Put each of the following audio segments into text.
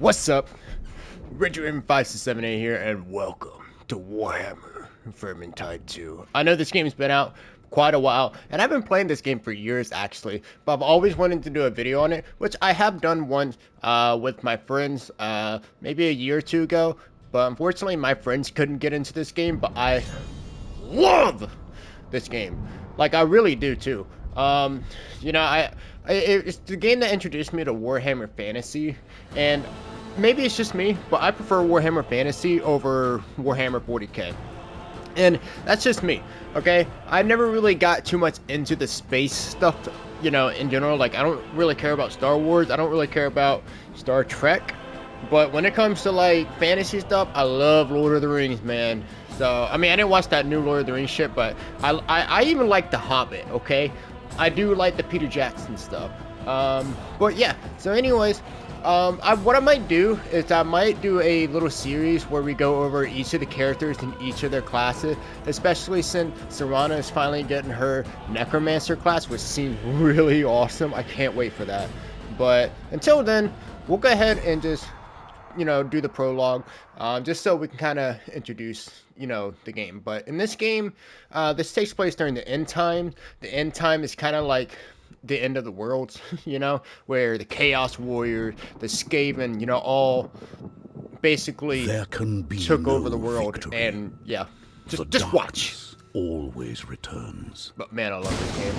What's up? Richard578 here, and welcome to Warhammer Vermintide 2. I know this game's been out quite a while, and I've been playing this game for years actually, but I've always wanted to do a video on it, which I have done once with my friends maybe a year or two ago, but unfortunately my friends couldn't get into this game, but I love this game. Like, I really do too. It's the game that introduced me to Warhammer Fantasy, and maybe it's just me, but I prefer Warhammer Fantasy over Warhammer 40k. And that's just me, okay? I never really got too much into the space stuff, in general. Like, I don't really care about Star Wars, I don't really care about Star Trek, but when it comes to, like, fantasy stuff, I love Lord of the Rings, man. So, I mean, I didn't watch that new Lord of the Rings shit, but I even like The Hobbit, okay? I do like the Peter Jackson stuff. But yeah, so anyways, what I might do is I might do a little series where we go over each of the characters in each of their classes, especially since Serana is finally getting her Necromancer class, which seems really awesome. I can't wait for that. But until then, we'll go ahead and just do the prologue, just so we can kind of introduce the game. But in this game, this takes place during the end time. The end time is kind of like the end of the world, where the Chaos Warriors, the Skaven, all basically took over the world. Victory. And yeah, just watch. Always returns. But man, I love this game.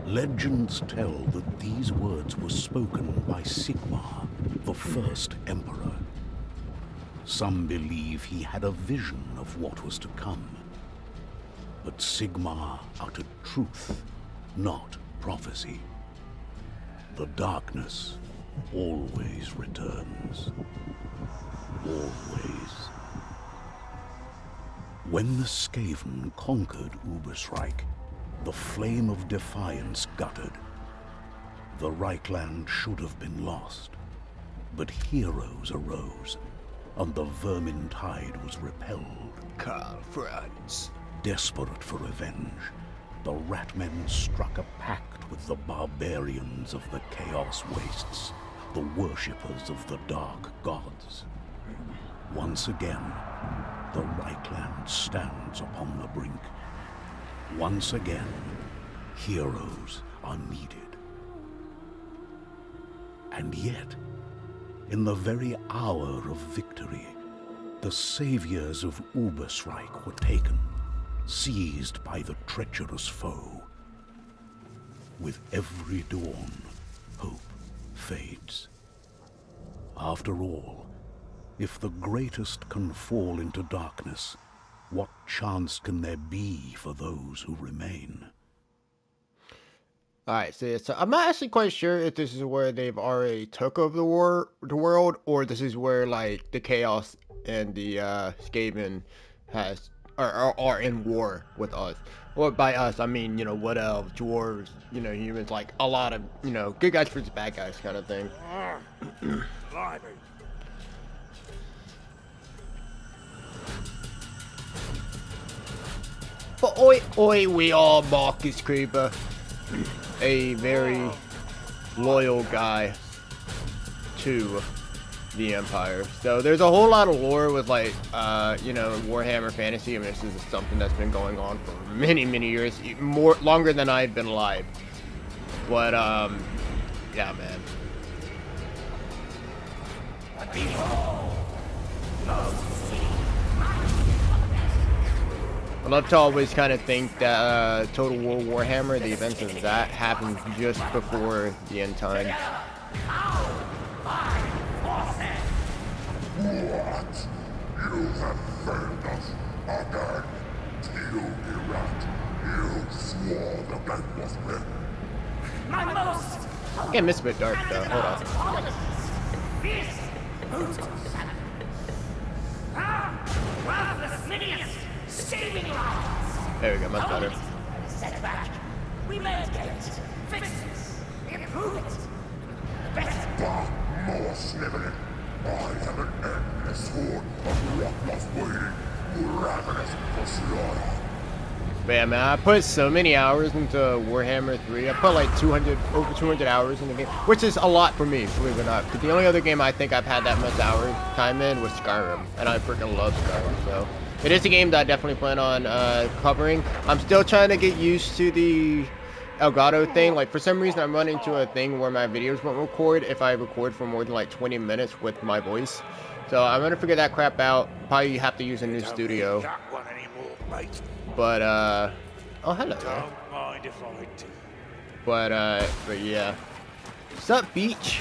Legends tell that these words were spoken by Sigmar, the first emperor. Some believe he had a vision of what was to come. But Sigmar uttered truth, not prophecy. The darkness always returns. Always. When the Skaven conquered Ubersreich, the flame of defiance guttered. The Reichland should have been lost, but heroes arose, and the Vermintide was repelled. Karl Franz. Desperate for revenge, the Ratmen struck a pact with the barbarians of the Chaos Wastes, the worshippers of the Dark Gods. Once again, the Reichland stands upon the brink. Once again, heroes are needed. And yet, in the very hour of victory, the saviors of Ubersreich were taken, seized by the treacherous foe. With every dawn, hope fades. After all, if the greatest can fall into darkness, what chance can there be for those who remain? Alright, so I'm not actually quite sure if this is where they've already took over the world, or this is where, like, the Chaos and the Skaven are in war with us. Well, by us, I mean, what elves, dwarves, humans, like, a lot of, good guys versus bad guys kind of thing. But oi, we are Marcus Creeper, a very loyal guy to the Empire. So there's a whole lot of lore with, like, Warhammer Fantasy. I mean, this is something that's been going on for many, many years, longer than I've been alive. But, yeah, man. I love to always kind of think that Total War Warhammer, the events of that, happened just before the end time. What? You have failed us again. You Irat. You swore the bank was red. My most Getting this a bit dark though. Hold on. There we go, much better. Setback. We mitigate it. Fix it. Improve it. Better. Bah, more sniveling. I have an endless horde of what was waiting, ravenous for slaughter. But yeah, man, I put so many hours into Warhammer 3. I put like over 200 hours in the game, which is a lot for me, believe it or not. Because the only other game I think I've had that much time in was Skyrim, and I freaking love Skyrim. So it is a game that I definitely plan on covering. I'm still trying to get used to the Elgato thing. Like, for some reason, I'm running into a thing where my videos won't record if I record for more than like 20 minutes with my voice. So I'm gonna figure that crap out. Probably have to use a new studio. But oh, hello. Don't mind if I do. But yeah. What's up, Beach?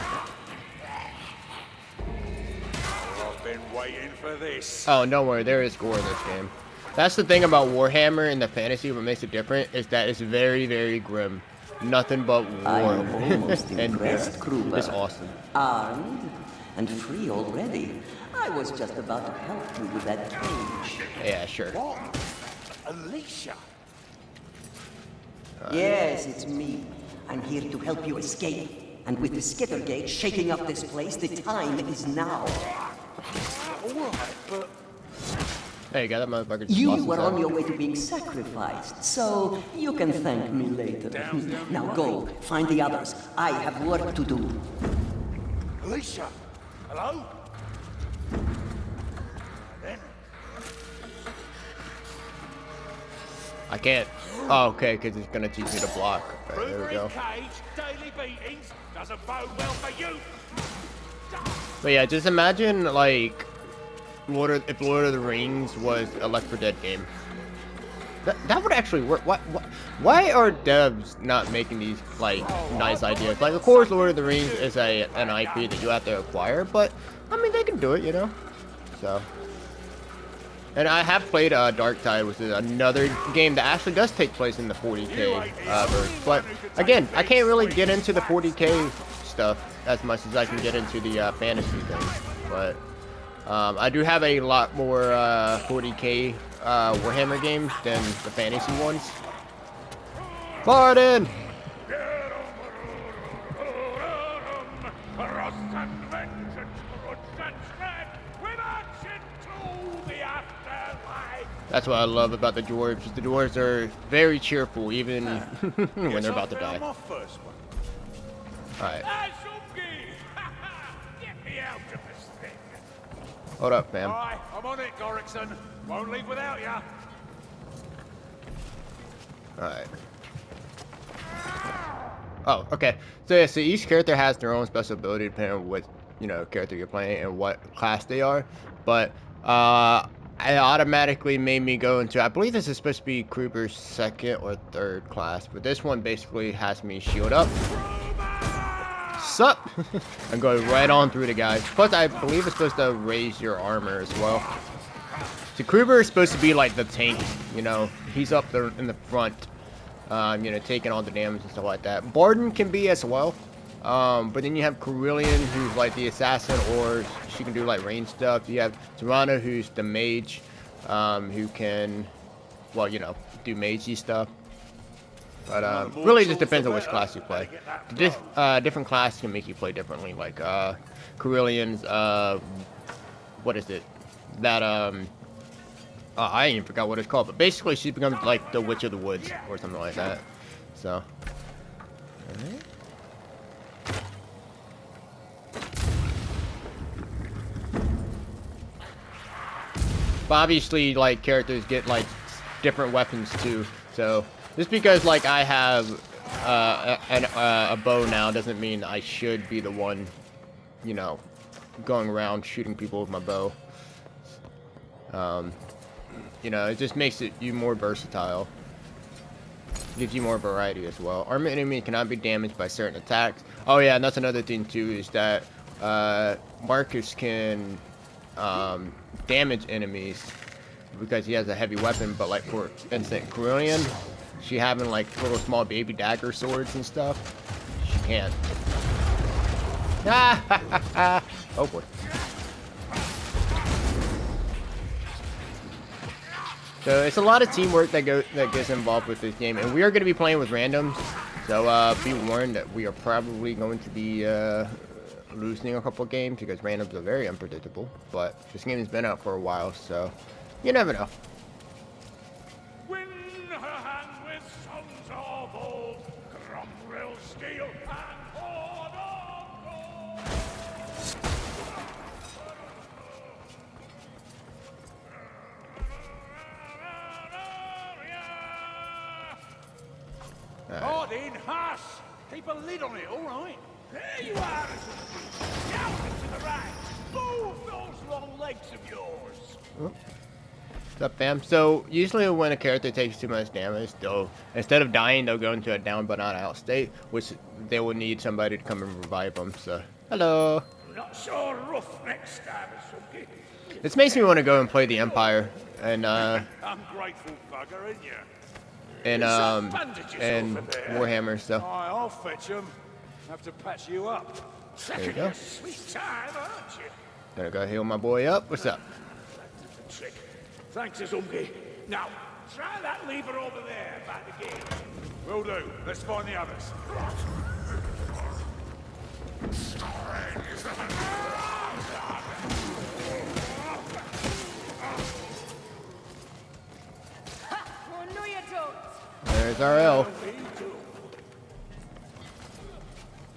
I've been waiting for this. Oh, don't worry, there is gore in this game. That's the thing about Warhammer and the fantasy. What makes it different is that it's very, very grim. Nothing but war. I'm almost and impressed, Kruber. it's awesome. Armed and free already. I was just about to help you with that cage. Yeah, sure. What? Alicia? Yes, it's me. I'm here to help you escape. And with the skitter gate shaking up this place, the time is now. Alright, but Hey, you got that motherfucker. just You lost his were head. on your way to being sacrificed, so you can thank me later. Now go, find the others. I have work to do. Alicia? Hello? Then I can't. Oh, okay, because it's gonna teach me to block. Okay, there we go. cage, daily beatings, doesn't bode well for you. But yeah, just imagine like if Lord of the Rings was a Left 4 Dead game. That would actually work. Why are devs not making these like nice ideas? Like, of course, Lord of the Rings is an IP that you have to acquire, but I mean they can do it, you know. So, and I have played Darktide, which is another game that actually does take place in the 40k verse. But again, I can't really get into the 40k stuff as much as I can get into the fantasy thing. But I do have a lot more 40k Warhammer games than the fantasy ones. Barden! That's what I love about the dwarves. The dwarves are very cheerful, even when they're about to die. My first one. Alright, Get me out of this thing. hold up, fam. Aye, I'm on it, Gorrickson. Won't leave without ya. Alright. Oh, okay. So yeah, so each character has their own special ability depending on what, you know, character you're playing and what class they are. But it automatically made me go into, I believe this is supposed to be Kruber's second or third class, but this one basically has me shield up. Sup? I'm going right on through the guys. Plus, I believe it's supposed to raise your armor as well. So Kruber is supposed to be like the tank, you know. He's up there in the front, you know, taking all the damage and stuff like that. Barden can be as well. But then you have Carillion, who's like the assassin, or she can do like range stuff. You have Tirana, who's the mage, who can, well, you know, do magey stuff. But really just depends on which class you play. Different classes can make you play differently. Like Carillion's, what is it? That I even forgot what it's called. But basically, she becomes like the Witch of the Woods or something like that. So. Alright. But obviously, like, characters get, like, different weapons, too. So, just because, like, I have a bow now doesn't mean I should be the one, you know, going around shooting people with my bow. You know, it just makes you more versatile. Gives you more variety as well. Armored enemy cannot be damaged by certain attacks. Oh, yeah, and that's another thing, too, is that Marcus can damage enemies because he has a heavy weapon, but like for instance Carillion, she having like little small baby dagger swords and stuff, she can't. Oh boy. So it's a lot of teamwork that gets involved with this game, and we are going to be playing with randoms, so be warned that we are probably going to be losing a couple games because randoms are very unpredictable. But this game has been out for a while, so you never know. Win hush! Keep a lid on it, all right? There you are! Down into the rack! Move those long legs of yours! What's up, fam? So, usually when a character takes too much damage, they'll, instead of dying, they'll go into a down but not out state, which they will need somebody to come and revive them, so. Hello! Not so rough next time, Suki. This makes me want to go and play the Empire, and, Ungrateful bugger, ain't you? and Warhammer, so. Aye, I'll fetch him. Have to patch you up. There you go. Sweet time, aren't you? Gonna go heal my boy up. What's up? Trick. Thanks, Azumgi. Now, try that lever over there by the gate. Will do. Let's find the others. Oh, no you don't. There's our elf.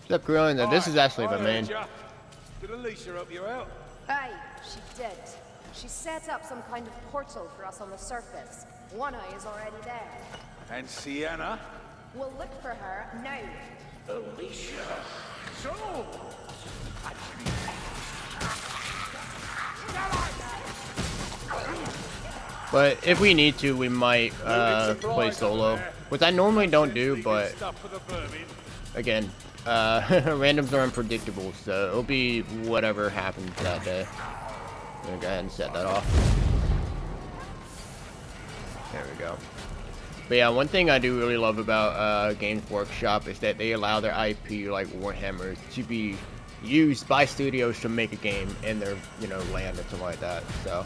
What's up, Gorilla? This is actually the main. Did Alicia help you out? Aye, she did. She set up some kind of portal for us on the surface. One Eye is already there. And Sienna? We'll look for her now. Alicia. So. But if we need to, we might play solo, which I normally don't do, but again, randoms are unpredictable, so it'll be whatever happens that day. I'm gonna go ahead and set that off. There we go. But yeah, one thing I do really love about Games Workshop is that they allow their IP, like Warhammer, to be used by studios to make a game in their, you know, land or something like that. So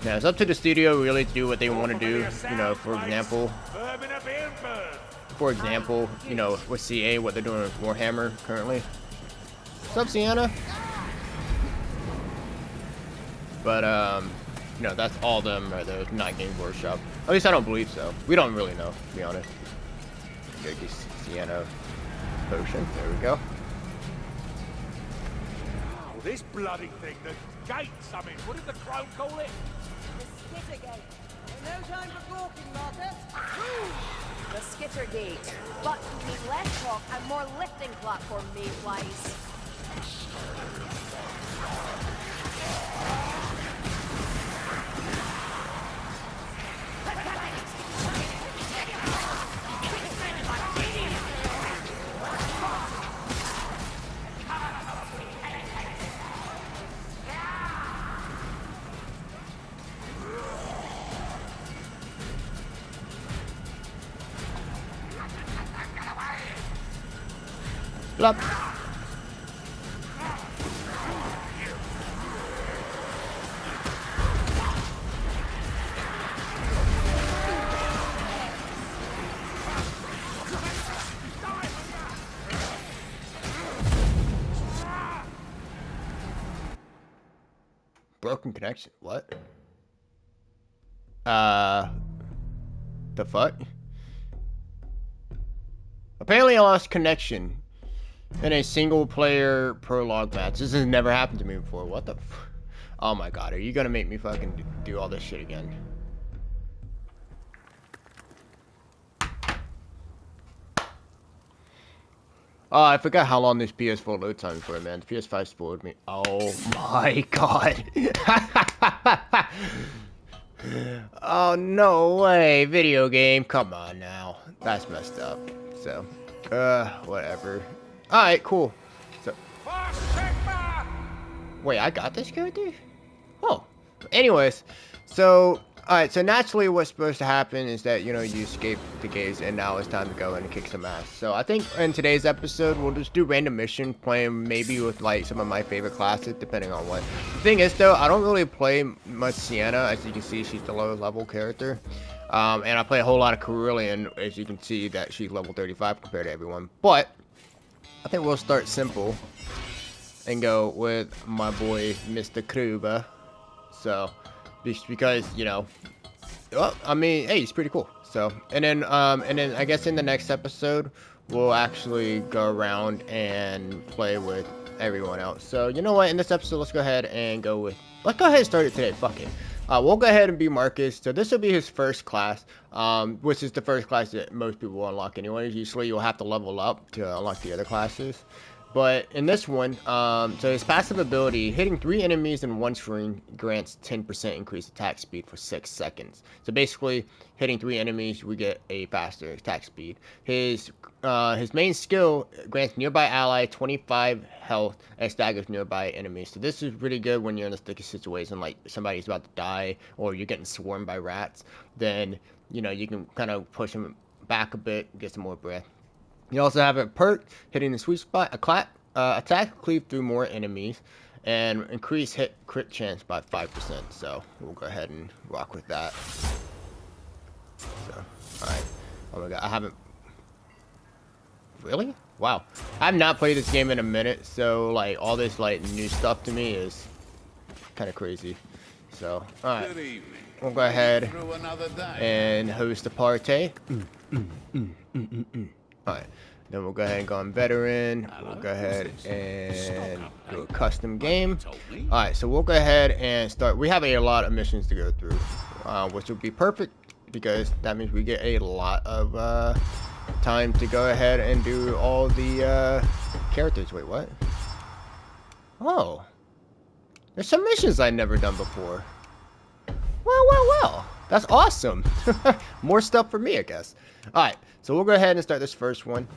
now it's up to the studio really to do what they want to do. You know, for example, you know, with CA, what they're doing with Warhammer currently. What's up, Sienna? But you know, that's all them right there, not Games Workshop. At least I don't believe so. We don't really know, to be honest. Get this Sienna potion. There we go. Oh, this bloody thing, the gates, I mean, what did the crowd call it? The skitter gate. No time for gawking, Marcus. The Skitter Gate. But we need less talk and more lifting platform made-wise. Blop. Broken connection. What? The fuck? Apparently I lost connection in a single player prologue match. This has never happened to me before. What the f— oh my god, are you gonna make me fucking do all this shit again? Oh, I forgot how long this PS4 load time for, man. The PS5 spoiled me. Oh my god. Oh, no way. Video game. Come on now. That's messed up. So, whatever. Alright, cool. So, wait, I got this character? Oh. Anyways, so, alright, so naturally what's supposed to happen is that, you know, you escape the gates and now it's time to go in and kick some ass. So I think in today's episode, we'll just do random mission, playing maybe with, like, some of my favorite classes, depending on what. The thing is, though, I don't really play much Sienna. As you can see, she's the low level character. And I play a whole lot of Carillion, as you can see that she's level 35 compared to everyone. But I think we'll start simple and go with my boy, Mr. Kruber. So, just because, you know, well, I mean, hey, he's pretty cool. So, and then I guess in the next episode, we'll actually go around and play with everyone else. So, you know what? In this episode, let's go ahead and start it today. Fuck it. we'll go ahead and be Marcus. So this will be his first class, which is the first class that most people will unlock anyway. Usually you'll have to level up to unlock the other classes. But in this one, so his passive ability, hitting 3 enemies in one string grants 10% increased attack speed for 6 seconds. So basically, hitting 3 enemies, we get a faster attack speed. His main skill grants nearby ally 25 health and staggers nearby enemies. So this is really good when you're in a sticky situation, like somebody's about to die or you're getting swarmed by rats. Then, you know, you can kind of push them back a bit, get some more breath. You also have a perk, hitting the sweet spot, attack cleave through more enemies, and increase hit crit chance by 5%. So we'll go ahead and rock with that. So, alright. Oh my god, I haven't... Really? Wow. I have not played this game in a minute, so like all this like new stuff to me is kind of crazy. So, alright. We'll go ahead and host a party. Alright, then we'll go ahead and go on veteran. We'll go ahead and do a custom game. Alright, so we'll go ahead and start. We have a lot of missions to go through, which will be perfect because that means we get a lot of time to go ahead and do all the characters. Wait, what? Oh, there's some missions I've never done before. Well. That's awesome. More stuff for me, I guess. Alright, so we'll go ahead and start this first one.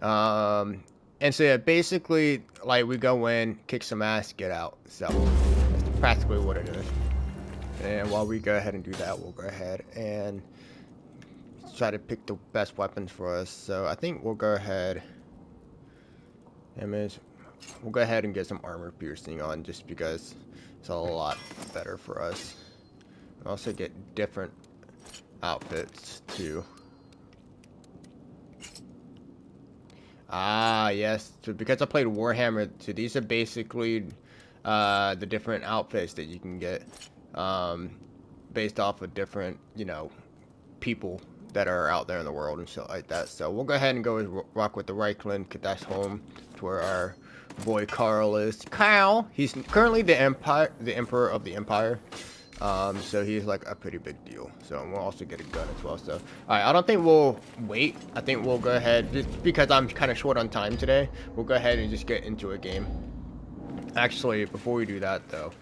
And so yeah, basically, like, we go in, kick some ass, get out. So, that's practically what it is. And while we go ahead and do that, we'll go ahead and try to pick the best weapons for us. So, I think we'll go ahead... We'll go ahead and get some armor piercing on, just because it's a lot better for us. Also get different outfits too. Ah, yes. So because I played Warhammer, so these are basically the different outfits that you can get based off of different, you know, people that are out there in the world and shit like that. So we'll go ahead and go rock with the Reichland, because that's home to where our boy Carl is. Kyle, he's currently the Emperor of the Empire. So he's like a pretty big deal. So we'll also get a gun as well. So, alright, I don't think we'll wait. I think we'll go ahead, just because I'm kind of short on time today, we'll go ahead and just get into a game. Actually, before we do that though,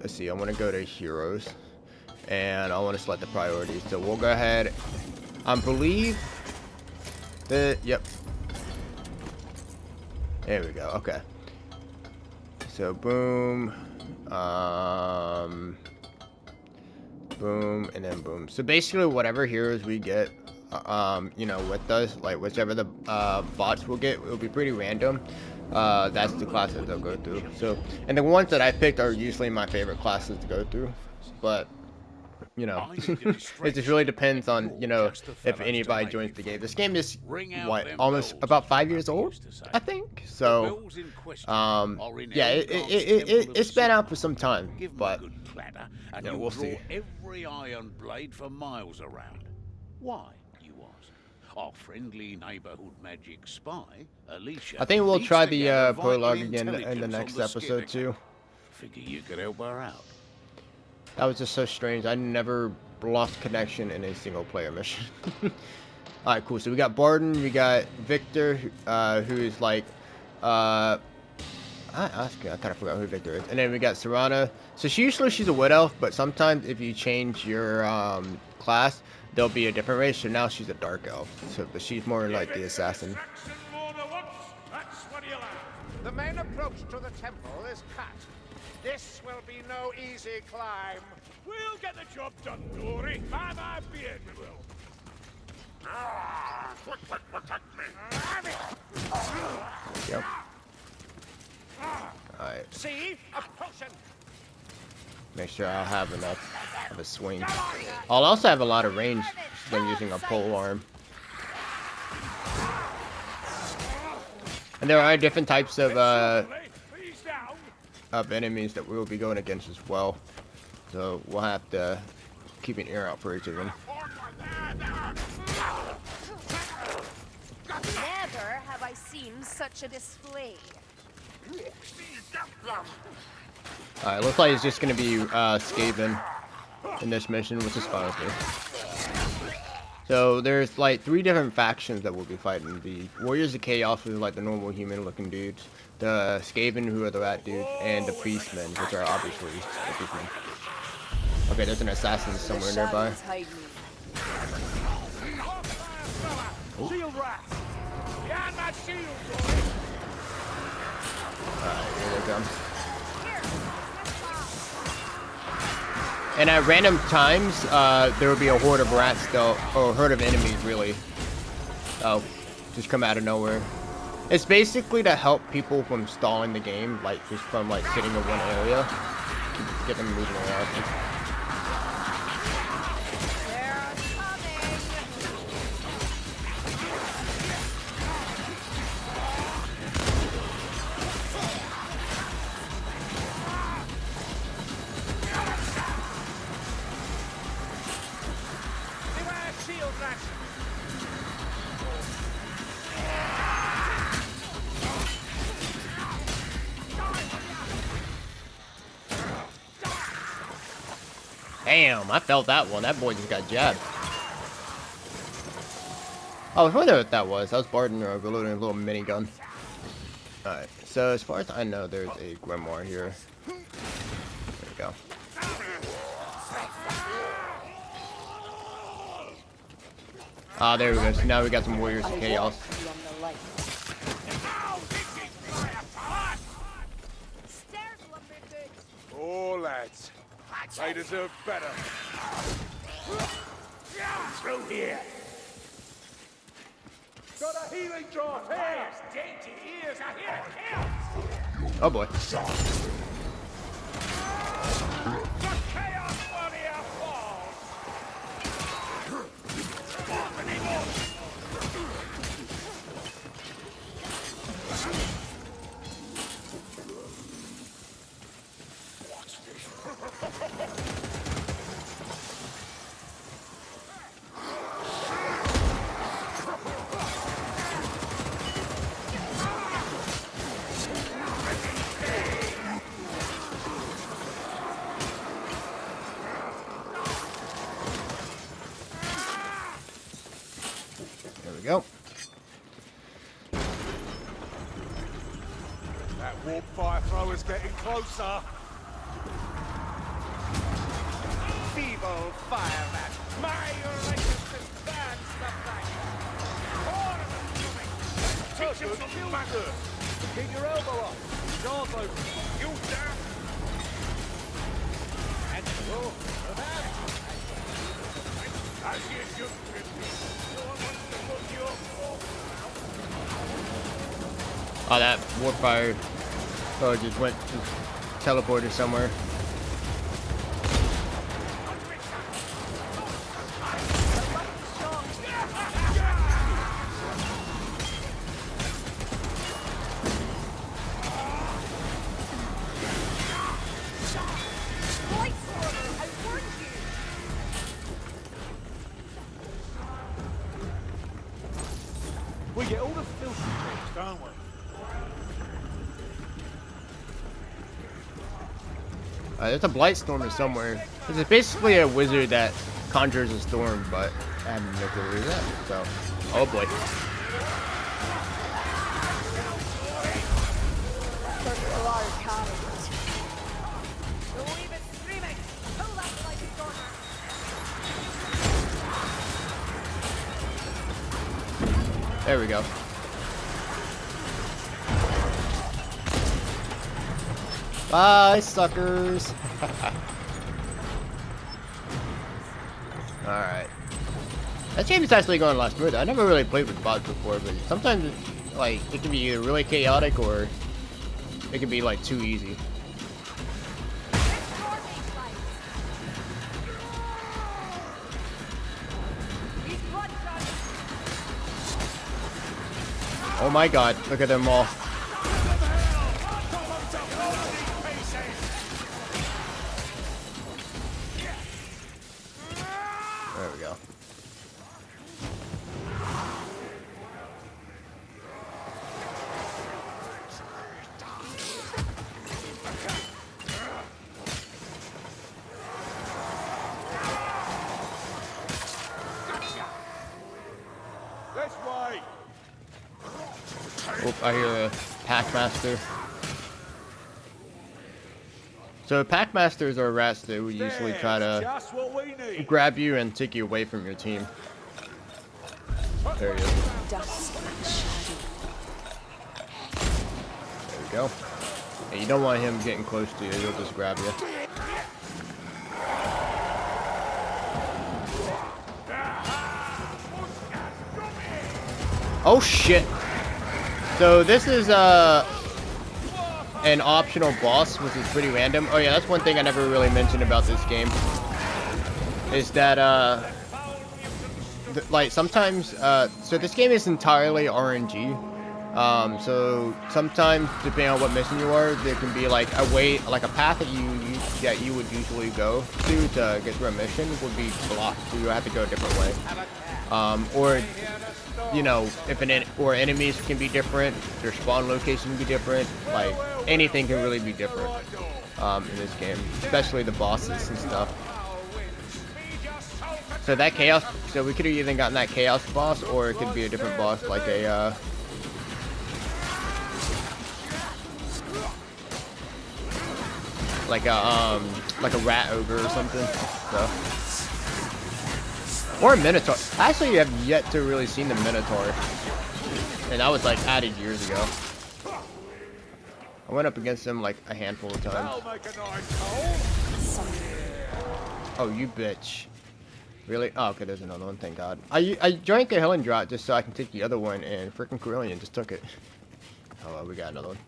let's see, I want to go to heroes, and I want to select the priorities. So we'll go ahead, I believe that, yep. There we go, okay. So boom. Boom, and then boom. So basically whatever heroes we get, you know, with us, like whichever the bots will get, it will be pretty random. That's the classes they'll go through. So, and the ones that I picked are usually my favorite classes to go through, but you know, it just really depends on, you know, if anybody joins the game. This game is, what, almost about 5 years old, I think? So, yeah, it's been out for some time, but, you know, we'll see. Every iron blade for miles around. Why, you ask? Our friendly neighborhood magic spy, Alicia. I think we'll try the prologue again in the next episode, too. Figure you could help her out. That was just so strange. I never lost connection in a single player mission. Alright, cool. So we got Barden, we got Victor, who is like, I kind of forgot who Victor is. And then we got Serana. So she's a wood elf, but sometimes if you change your class, there'll be a different race. So now she's a dark elf. So, but she's more like the assassin. The main approach to the temple is cut. This will be no easy climb. We'll get the job done, Dory. By my beard, we will. Protect me. Yep. Alright. See? A potion. Make sure I'll have enough of a swing. I'll also have a lot of range when using a pole arm. And there are different types of enemies that we will be going against as well. So we'll have to keep an ear out for each of them. Never have I seen such a display. Alright, looks like it's just gonna be Skaven in this mission, which is fine with me. So there's like 3 different factions that we'll be fighting. The Warriors of Chaos, who are like the normal human looking dudes. The Skaven, who are the rat dudes, and the Priestmen, which are obviously the Priestmen. Okay, there's an assassin somewhere nearby. Shield rat! Behind my shield, Alright, here they come. And at random times, there will be a horde of rats, though, or a horde of enemies, really. Oh, just come out of nowhere. It's basically to help people from stalling the game, like just from like sitting in one area, get them moving around. Damn, I felt that one. That boy just got jabbed. I was wondering what that was. I was Barton or reloading a little minigun. Alright, so as far as I know, there's a grimoire here. There we go. Ah, there we go. So now we got some Warriors of Chaos. Oh, lads. They deserve better. Through here. Got a healing draught here. Dainty ears. I hear kills. Oh boy. The Chaos Warrior falls. There we go. That warp fire thrower's getting closer. Feeble fire rat. My righteousness burns the flame. All of them coming. Teach him some mother. Keep your elbow up. Jaws open. You dare. And go. As you should. No one wants to put you up. Oh, that warfire. Oh, just went to teleported somewhere. We get all the filthy things, don't we? There's a blight storm somewhere. This is basically a wizard that conjures a storm, but I have no clue where he's at. So, oh boy. There we go. Bye, suckers. Alright. That game is actually going a lot smoother. I never really played with bots before, but sometimes it's, like, it can be either really chaotic or it can be like too easy. Oh my god, look at them all. There we go. Oop, I hear a Packmaster. So Packmasters are rats that will usually try to Just what we need. grab you and take you away from your team. There he is. Dusk and shadow. There we go. And you don't want him getting close to you, he'll just grab you. Oh shit! So this is an optional boss, which is pretty random. Oh yeah, that's one thing I never really mentioned about this game. Is that like sometimes so this game is entirely RNG. So sometimes depending on what mission you are, there can be like a way, like a path that you would usually go to get through a mission would be blocked, so you have to go a different way. Or you know, if enemies can be different, their spawn location can be different. Like anything can really be different in this game, especially the bosses and stuff. So that chaos, so we could have either gotten that chaos boss, or it could be a different boss, like a like a rat ogre or something. So. Or a Minotaur. I actually have yet to really seen the Minotaur. And that was like added years ago. I went up against him like a handful of times. Oh, you bitch. Really? Oh, okay, there's another one, thank God. I drank a Helen Draught just so I can take the other one, and freaking Corellian just took it. Oh, well, we got another one.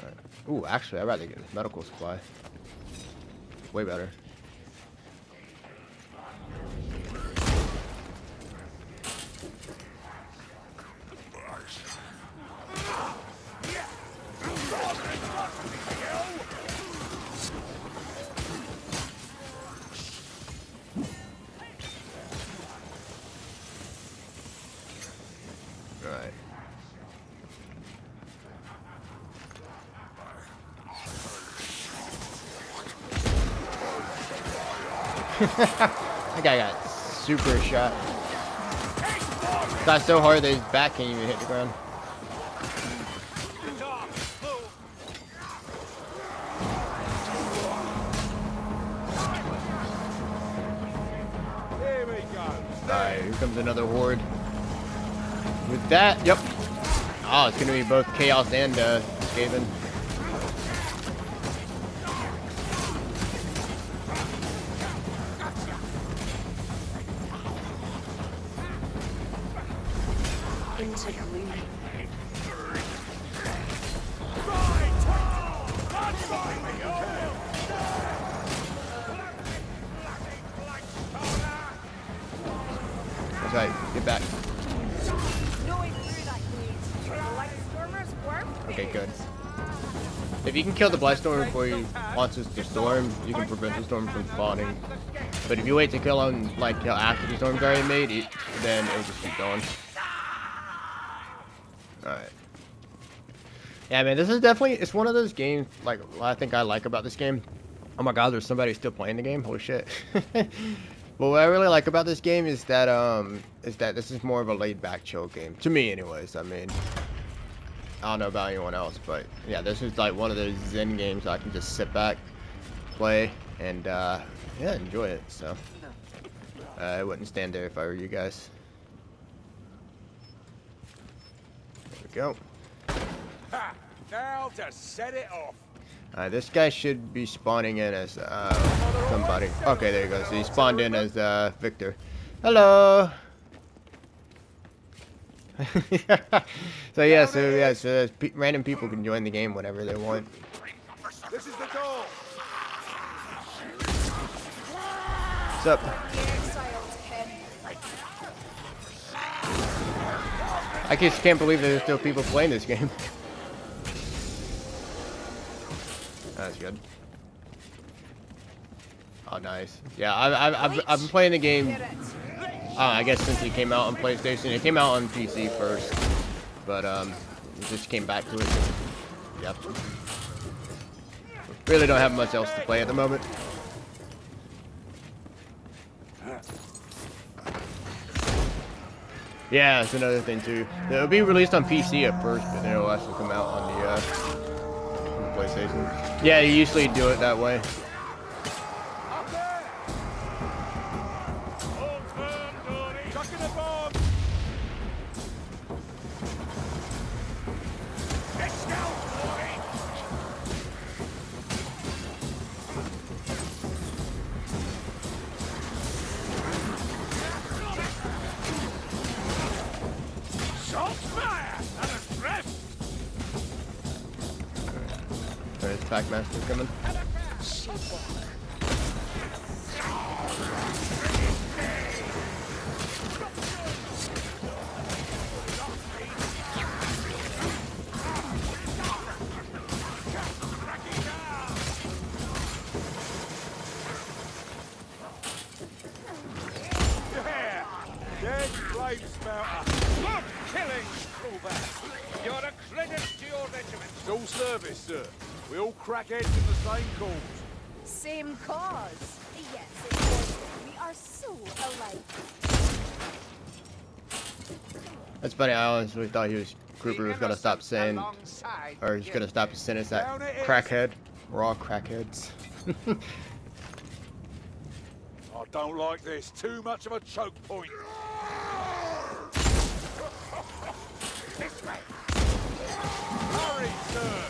Alright. Ooh, actually, I'd rather get this medical supply. Way better. Alright. That guy got super shot. Got so hard that his back can't even hit the ground. Here we go. Alright, here comes another horde. With that, yep. Oh, it's gonna be both Chaos and Skaven. That's right, get back. Okay, good. If you can kill the Blightstorm before he launches the storm, you can prevent the storm from spawning. But if you wait to kill him, like, till after the storm's already made, then it'll just keep going. Alright. Yeah, man, this is definitely, it's one of those games, like, I think I like about this game. Oh my god, there's somebody still playing the game? Holy shit. But what I really like about this game is that this is more of a laid-back, chill game. To me, anyways. I mean, I don't know about anyone else, but yeah, this is like one of those zen games I can just sit back, play, and yeah, enjoy it. So I wouldn't stand there if I were you guys. There we go. Ha! Now to set it off. This guy should be spawning in as somebody. Okay, there you go. So he spawned in as Victor. Hello. so random people can join the game whenever they want. This is the goal. What's up? I just can't believe there's still people playing this game. That's good. Oh, nice. Yeah, I've been playing the game. I guess since it came out on PlayStation, it came out on PC first, but just came back to it. Yep. Really don't have much else to play at the moment. Yeah, that's another thing too. It'll be released on PC at first, but then it'll actually come out on the PlayStation. Yeah, you usually do it that way. Up there! Hold firm, Dory. Chucking a bomb! Let's go, Dory! Shot fire! And a breath! There's Packmaster coming. Yeah! Dead flame spouter! Good killing, Crawback! You're a credit to your regiment. It's all service, sir. We all crack heads in the same cause. Same cause. Yes, of course. We are so alike. That's funny. I honestly thought Kruger was gonna stop saying, Alongside or he's gonna stop his sentence at Down it is. crackhead. We're all crackheads. I don't like this. Too much of a choke point. This way. Hurry, sir.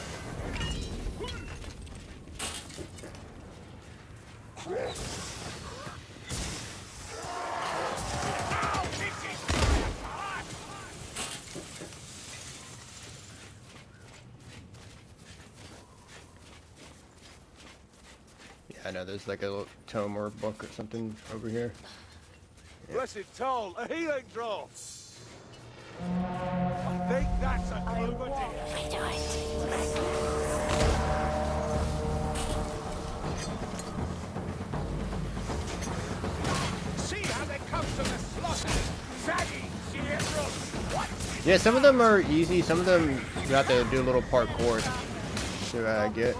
Ow, this is fire! Yeah, I know. There's like a little tome or book or something over here. Blessed toll, a healing drop. I think that's a clover deer. See how they come to the slaughter. Saggy, Sierra. What? Yeah, some of them are easy. Some of them you have to do a little parkour to get.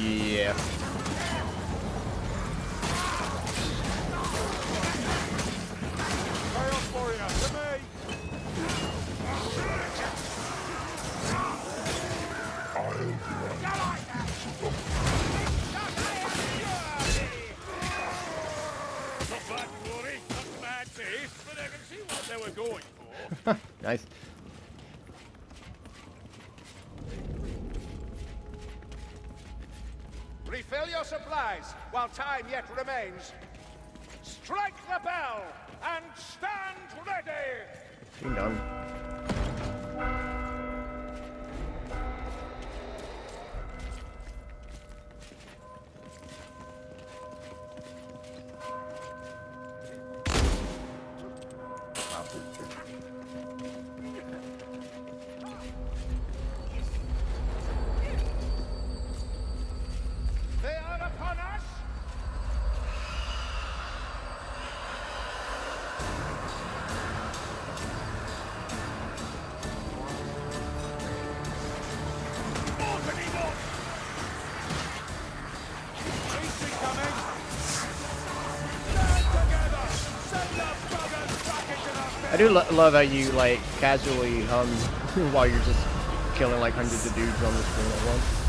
Yeah. Chaos warrior, to me. Not bad, Rory. Not bad taste, but I can see what they were going for. Nice. Refill your supplies while time yet remains. Strike the bell and stand ready! Ding dong. They are upon us! Opening up! Easy coming! Stand together! Send the buggers back into the I do love how you like casually hum while you're just killing like hundreds of dudes on the screen at once.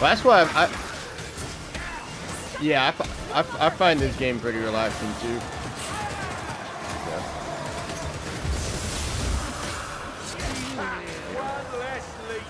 Well, that's why I find this game pretty relaxing too. Yeah. One less leech.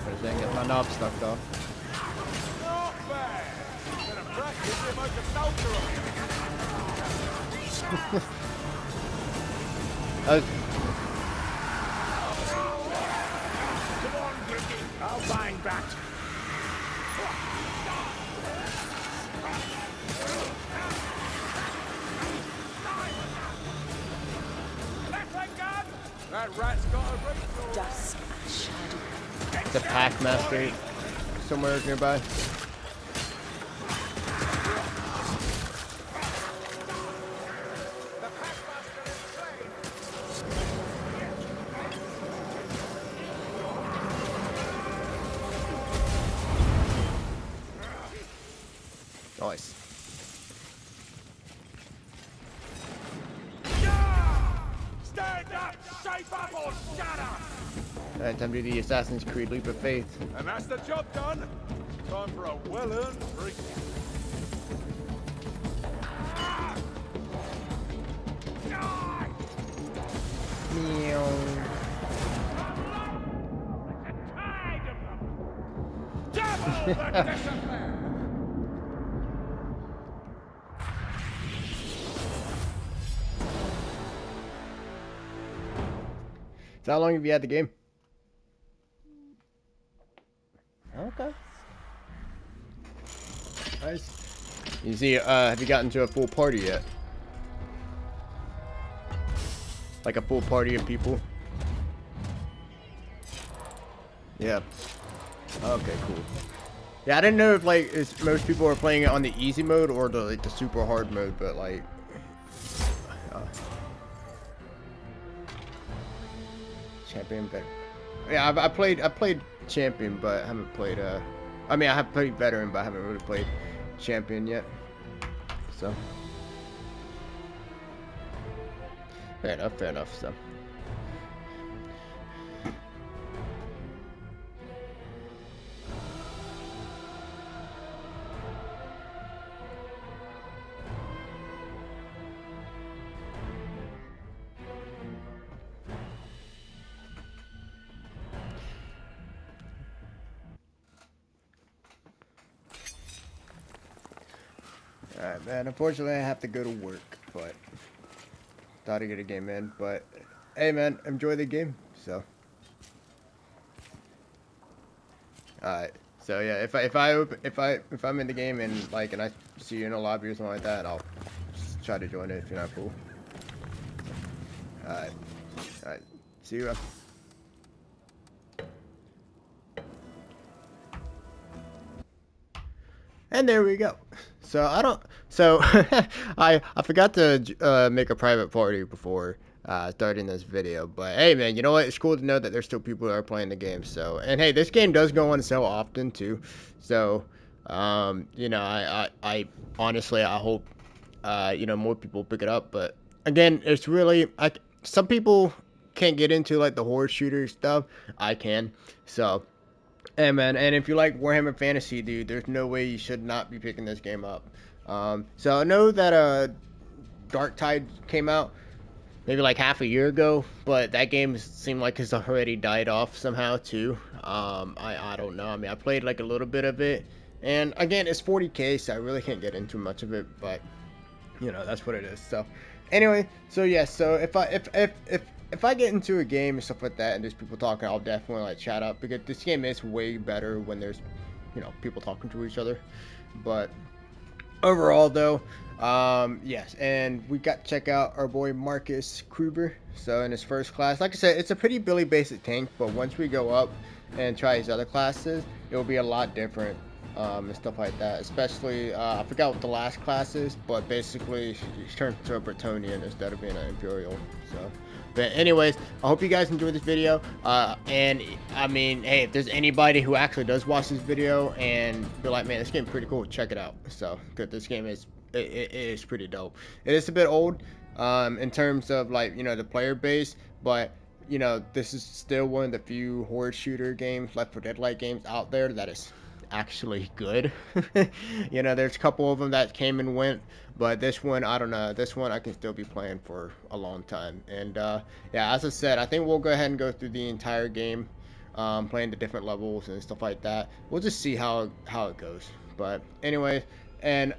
What is that? Get my knob stuck off. Not bad. Bit of practice, you might have soldier on you. Come on, Ricky. I'll bind back. That rat's got a reach. Dusk and shadow. The Packmaster somewhere nearby. Nice. Stand up, shape up, or shut up! Alright, time to do the Assassin's Creed Leap of Faith. And that's the job done. Time for a well-earned drink. Meow. Double the discipline! So how long have you had the game? Okay. Nice. You see, have you gotten to a full party yet? Like a full party of people? Yeah. Okay, cool. Yeah, I didn't know if like most people are playing it on the easy mode or the super hard mode, but like. Champion, but yeah, I played champion, but I haven't played I mean I have played veteran, but I haven't really played champion yet. So fair enough. So alright, man, unfortunately I have to go to work, but thought I'd get a game in, but hey man, enjoy the game. So alright, so yeah, if I'm in the game and like and I see you in a lobby or something like that, I'll just try to join it if you're not cool. Alright, see you. And there we go. So I forgot to make a private party before starting this video, but hey man, you know what? It's cool to know that there's still people that are playing the game. So, and hey, this game does go on sale often too. So, you know, I honestly I hope you know, more people pick it up. But again, it's really some people can't get into like the horde shooter stuff. I can. So. Hey man, and if you like Warhammer Fantasy, dude, there's no way you should not be picking this game up. So I know that Vermintide came out maybe like half a year ago, but that game seemed like it's already died off somehow too. I don't know. I mean, I played like a little bit of it, and again, it's 40K, so I really can't get into much of it, but you know, that's what it is. So anyway, so yeah, so if I get into a game and stuff like that and there's people talking, I'll definitely like chat up, because this game is way better when there's, you know, people talking to each other. But overall though, yes, and we got to check out our boy Marcus Kruber. So in his first class, like I said, it's a pretty Billy basic tank, but once we go up and try his other classes, it will be a lot different. And stuff like that, especially I forgot what the last class is, but basically he turns into a Bretonian instead of being an Imperial. So but anyways, I hope you guys enjoyed this video, and I mean, hey, if there's anybody who actually does watch this video and be like, man, this game's pretty cool, check it out. So because this game is it is pretty dope. It is a bit old in terms of like, you know, the player base, but you know, this is still one of the few horde shooter games, Left 4 Dead like games out there that is actually good. You know, there's a couple of them that came and went, but this one, I don't know. This one I can still be playing for a long time. And yeah, as I said, I think we'll go ahead and go through the entire game, playing the different levels and stuff like that. We'll just see how it goes. But anyway, and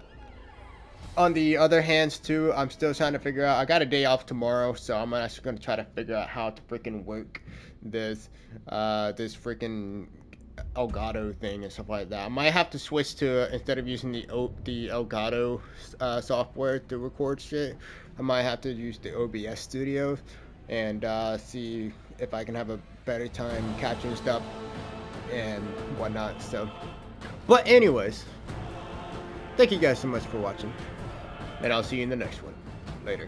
on the other hands too, I'm still trying to figure out. I got a day off tomorrow, so I'm actually going to try to figure out how to freaking work this freaking Elgato thing and stuff like that. I might have to switch to, instead of using the Elgato software to record shit, I might have to use the OBS Studio and see if I can have a better time capturing stuff and whatnot. So, but anyways, thank you guys so much for watching, and I'll see you in the next one. Later.